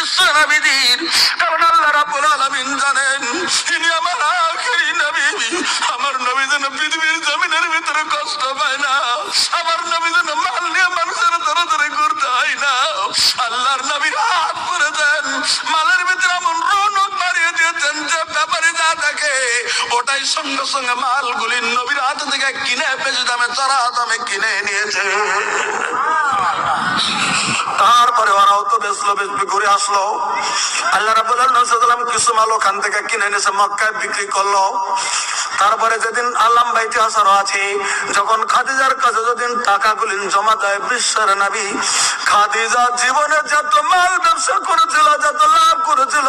বিশ্ব নবীদের, কারণ আল্লাহ রাব্বুল আলামিন জানেন ইনি আমার আখিরি নবী। আমার নবী যেন পৃথিবীর জমিনের ভিতরে কষ্ট পায় না, আমার নবী যেন মাল নিয়ে মানুষের ধরে ধরে ঘুরতে হয় না। আল্লাহর নবীর হাত করে দেন, মালের ভিতরে এমন রৌনক বাড়িয়ে দিয়েছেন যে ব্যাপারে যা থাকে ওটাই সঙ্গে সঙ্গে মালগুলি নবীর হাত থেকে কিনে বেশি দামে চড়া দামে কিনে নিয়েছে। তারপরে ওরাও তো বেচলো, বেচবি ঘুরে আসলো। আল্লাহ রাব্বুল আলামিন কিছু মাল ওখান থেকে কিনে এনেছে, মক্কায় বিক্রি করলো। তারপরে যেদিন আল্লাম বাইতে হাসারও আছে, যখন খাদিজার কাছে যেদিন টাকাগুলি জমা দেয় বিশ্বের নবী, খাদিজা জীবনে যত মাল ব্যবসা করেছিল, যত লাভ করেছিল,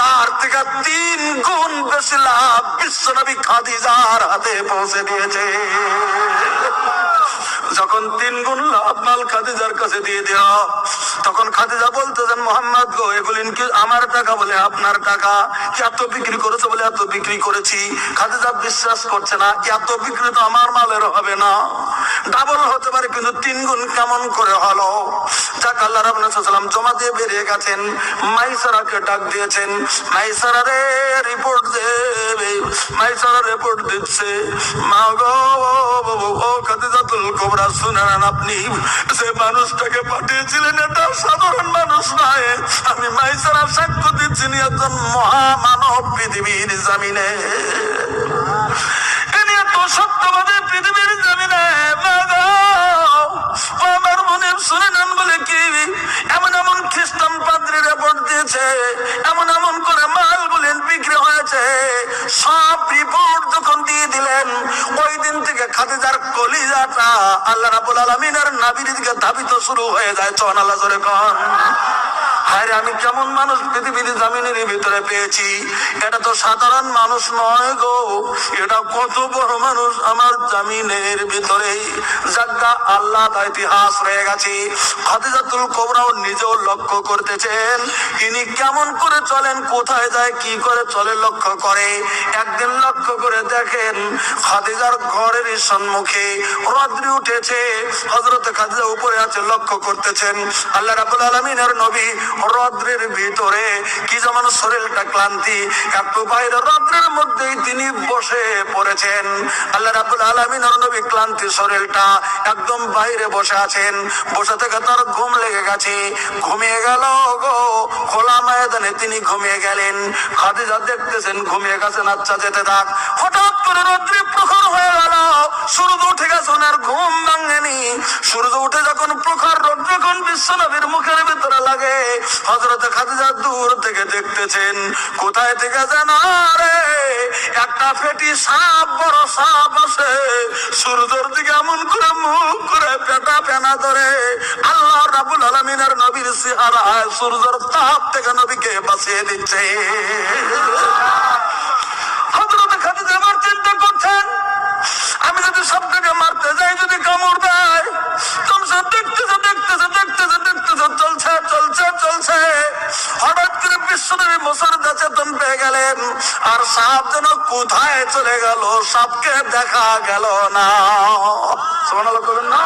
তার থেকে 3 গুণ বেশি লাভ বিশ্ব নবী খাদিজার হাতে পৌঁছে দিয়েছে। যখন 3 গুণ লাভ মাল খাদিজার কাছে দিয়ে দেওয়া, তখন খাদিজা বলতেছেন মোহাম্মদ গো, এগুলি কি আমার টাকা? বলে আপনার টাকা। এত বিক্রি করেছে? বলে এত বিক্রি করেছি। খাদিজা বিশ্বাস করছে না, এত বিক্রি তো আমার মালের হবে না, ডাবল হতে পারে, কিন্তু 3 গুণ কেমন করে হলো? যাক, আল্লাহ রাব্বুল আলামিন জমা দিয়ে বেরিয়ে গেছেন। মাইসারাকে ডাক দিয়েছেন, মাইসারা রে রিপোর্ট দেবে। মাইসারা রিপোর্ট দিচ্ছে, মা গো ও খাদিজাতুল কুবরা, শুনে নেন আপনি, যে মানুষটাকে পাঠিয়েছিলেন এটা সাধারণ মানুষ নয়। আমি মাইসারা সাক্ষ্য দিচ্ছি একজন মহামানব পৃথিবীর জমিনে, ইনি এত সত্যবাদী পৃথিবীর জমিনে। আমার মনে শুনে নেন বলে কি এমন এমন খ্রিস্টান পাদ্রী রিপোর্ট দিয়েছে, এমন এমন করে মালগুলি বিক্রি হয়েছে। সব রিপোর্ট যখন দিয়ে দিলেন, ওই দিন থেকে খাদিজার কলিজাটা আল্লাহ রাব্বুল আলামিনের নবীর দিকে ধাবিত শুরু হয়ে যায়। চন আল্লাহ জোরে কন। হায়রে, আমি কেমন মানুষ পৃথিবীর জমিনের ভিতরে পেয়েছি। এটা তো সাধারণ মানুষ নয় গো, এটা কত বড় মানুষ আমার জমিনের ভিতরে। জাগা আল্লাহ তার ইতিহাস রয়ে গেছে। খাদিজাতুল কুবরাও নিজেও লক্ষ্য করতেছেন ইনি কেমন করে চলেন, কোথায় যায়, কি করে চলে লক্ষ্য করে। একদিন লক্ষ্য করে দেখেন খাদিজার ঘরের সম্মুখে রদ্রি উঠেছে, হযরত খাদিজা উপরে আছে, লক্ষ্য করতেছেন। আল্লাহ রাব্বুল আলামিনের নবী রদ্রের ভিতরে কি যেমন শরীরটা ক্লান্তি, একটু বাইরে রদ্রের মধ্যেই তিনি বসে পড়েছেন। আল্লাহ রাব্বুল আলামিনের নবী ক্লান্তি শরীরটা একদম বাইরে বসে আছেন। বসে থেকে তার ঘুম লেগে গেছে, ঘুমিয়ে গেল গো, খোলা ময়দানে তিনি ঘুমিয়ে গেলেন। খাদিজা দেখতেছেন ঘুমিয়ে গেছেন, আচ্ছা যেতে থাক। হঠাৎ করে রদ্রি প্রখর হয়ে গেল, সূর্য উঠে গেছে, ওনার ঘুম ভাঙেনি। সূর্য উঠে যখন প্রখর রোদ যখন বিশ্ব নবীর মুখের ভিতরে লাগে, হযরত খাদিজা দূর থেকে দেখতেছেন কোথায় থেকে যেন রে একটা ফেটি সাপ, বড় সাপ আসে, সূর্যের দিকে এমন করে মুখ করে পেটা পেনা ধরে। আল্লাহ রাব্বুল আলামিনের নবীর চেহারা সূর্যের তাপ থেকে নবীকে বাঁচিয়ে দিচ্ছে। হযরত খাদিজা আবার চিন্তা করছেন, আমি যদি সবটাকে মারতে যাই, যদি কামড় দেয়, দেখতেছে দেখতেছে দেখতেছে দেখতেছে, চলছে চলছে চলছে। হঠাৎ করে বিশ্বনবী মুসলমান চেতন পেয়ে গেলেন, আর সাপ যেন কোথায় চলে গেল, সাপকে দেখা গেল না। সুবহানাল্লাহ করবেন না?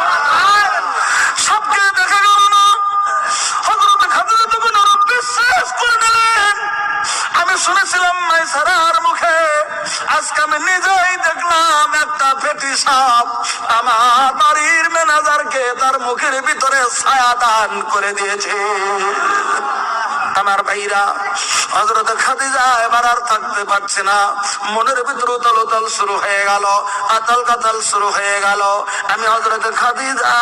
সাপকে দেখা গেল না। হযরত খাদিজা তখন আরো বিশ্বাস করে নিলেন, আমি শুনেছিলাম মাইসারার মুখে, আজকে আমি নিজেই দেখলাম একটা ফেটি সাপ আমার বাড়ির ম্যানেজারকে তার মুখের ভিতরে ছায়া দান করে দিয়েছে। আমার ভাইরা, হযরত খাদিজা এবার আর থাকতে পারছে না, মনের ভিতরে উতাল উতাল শুরু হয়ে গেল, আতাল কাতাল শুরু হয়ে গেল। আমি হযরত খাদিজা,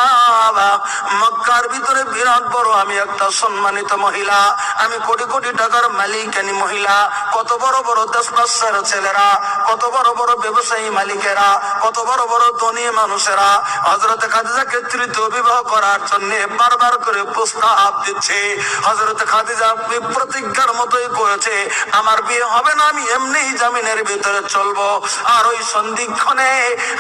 মক্কার ভিতরে বিরাট বড় আমি একটা সম্মানিত মহিলা, আমি কোটি কোটি টাকার মালিকানি মহিলা, কত বড় বড় দেশবাসের ছেলেরা, কত বড় বড় ব্যবসায়ী মালিকেরা, কত বড় বড় ধনী মানুষেরা হযরত খাদিজাকে তৃতীয় বিবাহ করার জন্য বারবার করে প্রস্তাব দিচ্ছে। হযরত খাদিজা প্রতিজ্ঞার মতোই করেছে, আমার বিয়ে হবে না, আমি এমনি জামিনের ভিতরে চলবো। আর ওই সন্ধিক্ষণে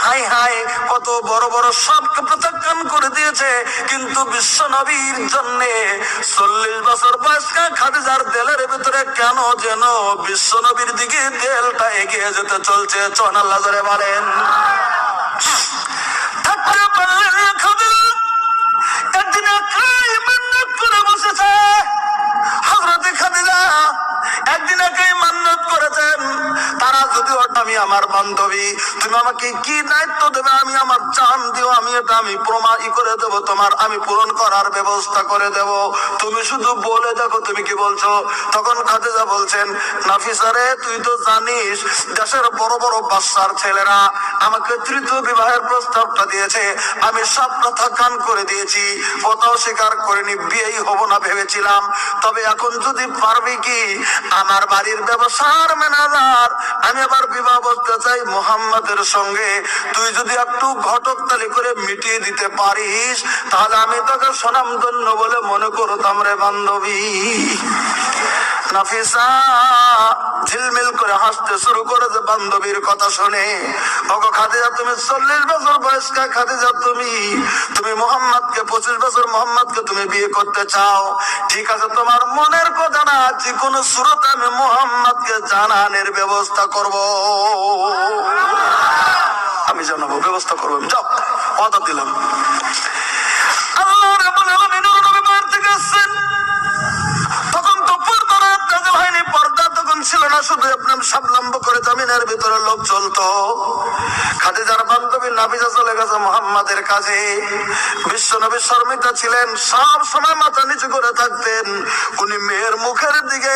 হাই হাই কত বড় বড় সবকে প্রত্যাখ্যান করে দিয়েছে, কিন্তু বিশ্ব নবীর জন্য 40 বছর বয়স্কা খাদিজার দেলের ভিতরে কেন যেন বিশ্ব নবীর দিকে দেলটা এগিয়ে যেতে চলছে। চন আল্লাহ জোরে বলেন। থাকতে পারলেন না খাদিজা, একদিন একাই মান্নাত করে বসেছে। হযরত আমার বান্ধবী, তুমি আমাকে কি দায়িত্ব দেবে, আমি আমার জান দিও, আমি এটা আমি প্রমাণ করে দেবো তোমার, আমি পূরণ করার ব্যবস্থা করে দেব, তুমি শুধু বলে দেখো তুমি কি বলছো। তখন খাদিজা বলছেন, নাফিসা রে, তুই তো জানিস দেশের বড় বড় বাদশার ছেলেরা আমাকে তৃতীয় বিবাহের প্রস্তাবটা দিয়েছে, আমি সব কথা কান করে দিয়েছি, কোথাও স্বীকার করিনি, বিয়েই হব না ভেবেছিলাম। তবে এখন যদি পারবি কি, আমার বাড়ির ব্যবসার ম্যানেজার, আমি আবার বিবাহ বসতে চাই মুহাম্মাদের সঙ্গে, তুই যদি একটু ঘটকতালি করে মিটিয়ে দিতে পারিস তাহলে আমি তোকে স্বনামধন্য বলে মনে করতাম রে বান্ধবী। নাফিসা ঝিলমিল করে হাসতে শুরু করেছে বান্ধবীর কথা শুনে। ওগো খাদিজা, তুমি 40 বছর বয়স্কা খাদিজা, তুমি মুহাম্মাদকে 25 বছর মুহাম্মাদকে তুমি বিয়ে করতে চাও, ঠিক আছে, তোমার মনের কথা না, যে কোনো সুরতে আমি মুহাম্মাদকে জানানোর ব্যবস্থা করব, আমি জানাবো, ব্যবস্থা করবো, যাও, কথা দিলাম। আল্লাহ রাব্বুল আলামিন নবী বাইরে থেকে আসছেন, তখন তো পর্দা নাযিল হয়নি, পর্দা তখন ছিল না, শুধু আপনার সাবলম্ব করে জমিনের ভিতরে লোক চলতো। খাদিজার বান্ধবী নাফিসা চলে গেছে মুহাম্মাদের কাছে। বিশ্ব নবী শর্মিতা ছিলেন, সব সময় মাথা নিচু করে থাকতেন, উনি মেয়ের মুখের দিকে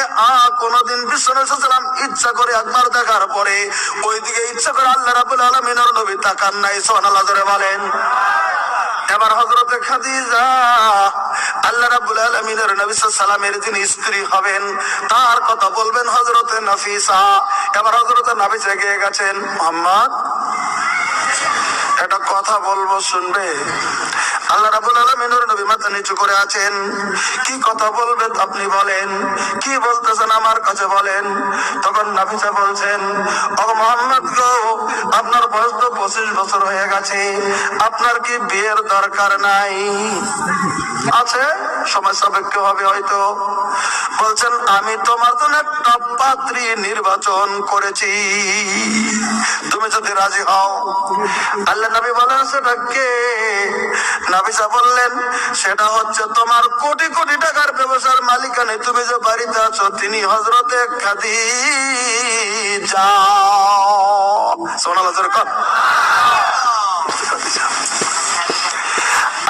কোনদিন বিশ্ব নবী সাল্লাল্লাহু আলাইহি ওয়াসাল্লাম ইচ্ছা করে একবার দেখার পরে ওই দিকে ইচ্ছা করে আল্লাহ রাব্বুল আলামিনের নবী তাকান নাই। সুবহানাল্লাহ জোরে বলেন। এবার হযরতে খাদিজা আল্লাহ রাব্বুল আলামিনের নবী সাল্লাল্লাহু আলাইহি ওয়াসাল্লামের যিনি স্ত্রী হবেন তার কথা বলবেন হযরতে নাফিসা। এবার হযরতে নাফিসা গিয়ে গেছেন, মুহাম্মদ একটা কথা বলবো, শুনবে? আল্লাহ রাব্বুল আলামিনের নবী মাথা নিচু করে আছেন, কি কথা বলবেন আপনি বলেন, কি বলতেছেন আমার কাছে বলেন। তখন নাফিসা বলছেন, ও মুহাম্মদ গো, আপনার বয়স তো 25 বছর হয়ে গেছে, আপনার কি বিয়ের দরকার নাই? আছে, সময় সাপেক্ষ হবে হয়তো। বলছেন, আমি তোমার জন্য একটা পাত্রী নির্বাচন করেছি, তুমি যদি রাজি হও। আল্লাহ নবী বলেন, সেটা কে? নাফিসা বললেন, সেটা হচ্ছে তোমার কোটি কোটি টাকার ব্যবসার মালিকানি, তুমি যে বাড়িতে আছো তিনি হযরতে খাদিজা। সুবহানাল্লাহ জোরে কর।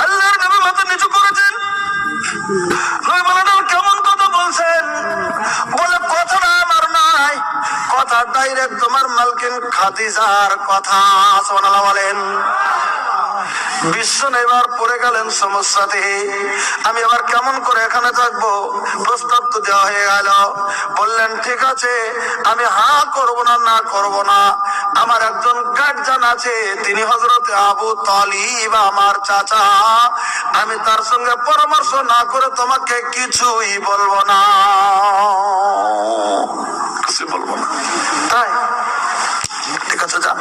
আল্লাহর নবী মাথা নিচু করেছেন। নবী বলেন, কেমন কথা বলছেন? বলে, কথাটা আমার নাই, কথা ডাইরেক্ট তোমার মালকিন খাদিজার কথা। সুবহানাল্লাহ বলেন। বিশ্ব এবার পড়ে গেলেন সমস্যাতে, আমি আবার কেমন করে এখানে থাকবো? প্রস্তাব তো দেওয়া হয়ে গেল। বললেন, ঠিক আছে, আমি হা করব না, না করব না, আমার একজন গার্জিয়ান আছে, তিনি হযরতে আবু তালিব, আমার চাচা, আমি তার সঙ্গে পরামর্শ না করে তোমাকে কিছুই বলবো না, কিছু বলবো না। তাই ঠিক আছে, যান।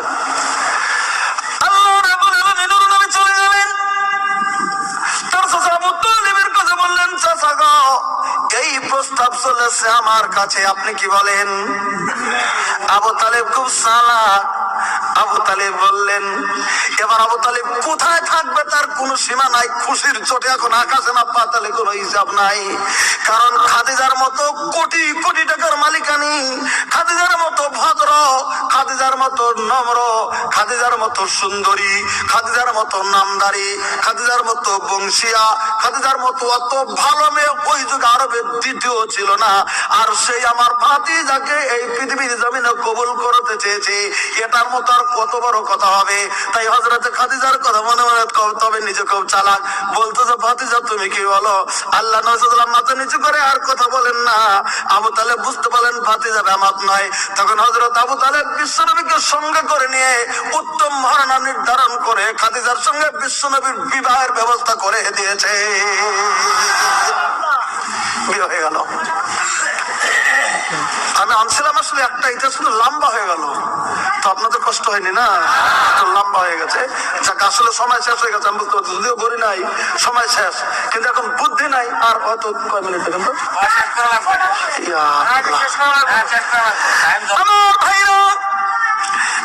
এই প্রস্তাব চলেছে আমার কাছে, আপনি কি বলেন? আবু তালেব খুব চালাক। আবু তালেব বললেন, এবার আবু তালেব কোথায় থাকবে তার কোনো সীমা নাই, খুশির চোটে এখন আকাশে না পাতালে কোনো হিসাব নাই। কারণ খাদিজার মতো কোটি কোটি টাকার মালিকানি, খাদিজার মতো ভদ্র, খাদিজার মতো নম্র, খাদিজার মতো সুন্দরী, খাদিজার মতো নামদারি, খাদিজার মতো বংশিয়া, খাদিজার মতো অত ভালো মেয়ে ওই যুগে আরবে দ্বিতীয় ছিল না। আর সেই আমার ভাতিজাকে এই পৃথিবীর জমিনে কবুল করতে চেয়েছে, এটার মতো আর কত বড় কথা হবে? তাই হযরতে খাদিজার কথা মনে মনে তবে নিজে খুব চালাক, বলতেছে, ভাতিজা তুমি কি বলো? আল্লাহ নবী সাল্লাল্লাহু আলাইহি ওয়াসাল্লাম মাথা নিচু করে আর কথা বলেন না। আবু তালেব বুঝতে পারলেন ভাতিজা বেমাত নয়। তখন হযরত আবু তালেব বিশ্বনবীকে সঙ্গে করে নিয়ে উত্তম মহারণা নির্ধারণ করে খাদিজার সঙ্গে বিশ্বনবীর বিবাহের ব্যবস্থা করে দিয়েছে। বিয়ে হয়ে গেল। আমি আনছিলাম আসলে একটা, এটা শুধু লম্বা হয়ে গেল, তো আপনাদের কষ্ট হয়নি না? লম্বা হয়ে গেছে, যাক, আসলে সময় শেষ হয়ে গেছে, আমি বুঝতে পারছি, যদিও বলি নাই সময় শেষ, কিন্তু এখন বুদ্ধি নাই। আর হয়তো কয় মিনিট দেখেন তো আমার ভাইরা,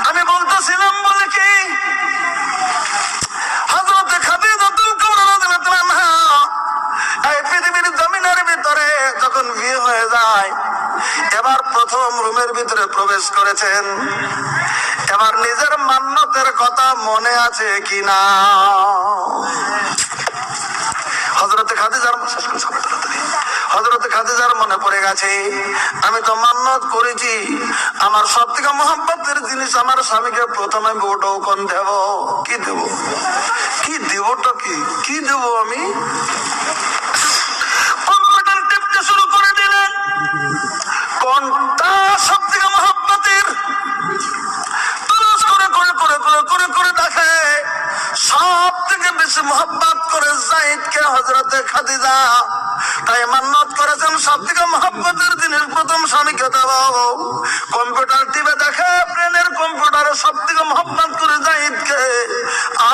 আমি বলতেছিলাম বলে কি, হযরতে খাদিজাতুল কুবরা রাদিয়াল্লাহু আনহা এই পৃথিবীর জমিনের ভিতরে যখন বিয়ে হয়ে যায়, এবার প্রথম রুমে রুমের ভিতরে প্রবেশ করেছেন। এবার নিজের মান্যতের কথা মনে আছে কিনা? হযরতে খাদিজার হযরতে খাদিজার মনে পড়ে গেছে, আমি তো মান্যত করেছি আমার সব থেকে মহব্বতের জিনিস আমার স্বামীকে প্রথমে বউটাও কোন দেব। কি দেব? কি দেবটা কি দেব? আমি কম্পিউটার টিপতে শুরু করে দিলেন। কোনটা সব থেকে মহব্বতের? করে দেখে সব থেকে বেশি মহব্বত করে যায়েদকে হযরতে খাদিজা। তাই মান্যত করেছেন সব থেকে মহব্বতের জিনিস প্রথম স্বামীকে দেব। কম্পিউটার টিপে দেখে ব্রেনের কম্পিউটারে সব থেকে মহব্বত করে যায়েদকে।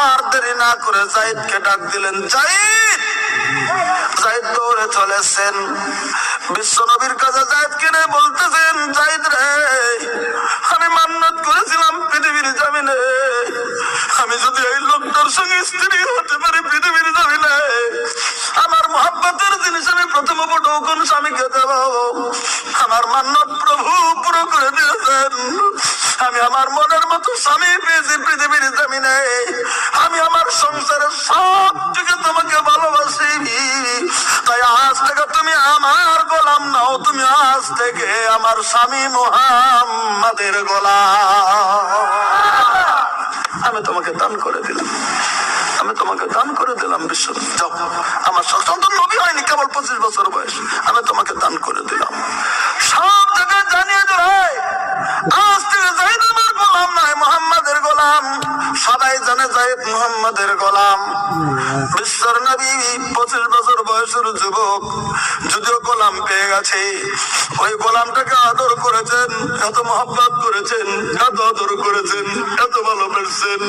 আর দেরি না করে যায়েদকে ডাক দিলেন, যায়েদ। যায়েদ দৌড়ে চলেছেন বিশ্ব নবীর কাছে। যায়েদ কিনে বলতেছেন, যায়েদ রে, আমি মান্যত করেছিলাম পৃথিবীর জমিনে আমি যদি এই লোকটার সঙ্গে স্ত্রী হতে পারি পৃথিবীর জমিনে, আমার মহব্বতের জিনিস আমি প্রথম কোন স্বামীকে দেব। আমার মান্যত প্রভু পুরো করে দিয়েছেন। আমি আমার মনের মতো স্বামী পেয়েছি পৃথিবীর জমিনে। আমি আমার সংসারের সব থেকে তোমাকে ভালোবাসি। তাই আজ থেকে তুমি আমার গোলাম নাও, তুমি আজ থেকে আমার স্বামী মুহাম্মাদের গোলাম। আমি তোমাকে দান করে দিলাম, আমি তোমাকে দান করে দিলাম বিশ্ব। যাও, আমার সন্তান নবী হয়নি, কেবল 25 বছর বয়স, আমি তোমাকে দান করে দিলাম। সব জায়গায় জানিয়ে দেয় আজ থেকে যায়েদ আমার গোলাম নয়, মুহাম্মাদের গোলাম। সবাই জানে যায়েদ মুহাম্মাদের গোলাম। বিশ্বর নবী 25 বছর বয়সের যুবক, যদিও গোলাম পেয়ে গেছে, ওই গোলামটাকে আদর করেছেন, এত মহব্বত করেছেন, এত আদর করেছেন, এত ভালোবাসছেন।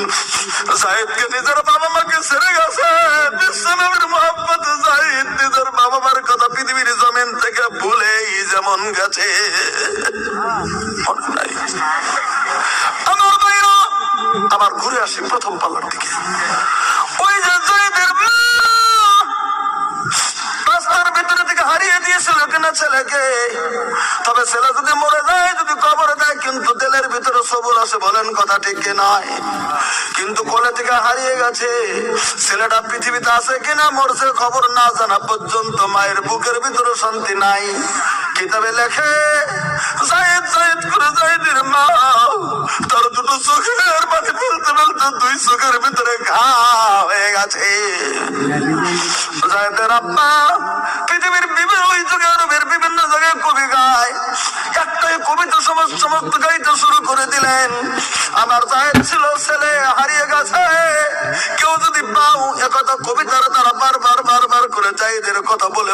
যায়েদকে নিজের বাবা মাকে ছেড়ে গেছে। বিশ্ব নবীর মহব্বতে যায়েদ নিজের বাবা মার কথা পৃথিবীর জমিন থেকে ভুলেই যেমন গেছে। আমার ভাইরা, আবার ঘুরে আসি প্রথম পাল্লার দিকে। ওই যে যায়েদের মা রাস্তার ভিতরে থেকে হারিয়ে দিয়েছিল কিনা ছেলেকে। তবে ছেলে যদি মরে যায়, যদি কবরে দেয়, কিন্তু দিলের ভিতরে সবুর আছে, বলেন কথা ঠিক কি নয়? কিন্তু কোলে থেকে হারিয়ে গেছে। ছেলেটা পৃথিবীতে আছে কিনা মরছে খবর না জানা পর্যন্ত মায়ের বুকের ভিতরে শান্তি নাই। কিতাবে লেখে যায়েদ যায়েদ করে যায়েদের মা তার দুটো চোখের পানি ফেলতে ফেলতে 2 চোখের ভিতরে ঘা হয়ে গেছে। যায়েদের আব্বা পৃথিবীর বিভিন্ন ওই যুগে আরবের বিভিন্ন জায়গায় কবি গায়। একটাই কবিতা সমস্ত গাইতে শুরু করে দিলেন। আমার যায়েদ ছিল ছেলে হারিয়ে গেছে, কেউ যদি পাও একথা কবিতার দ্বারা বারবার করে যায়েদের কথা বলে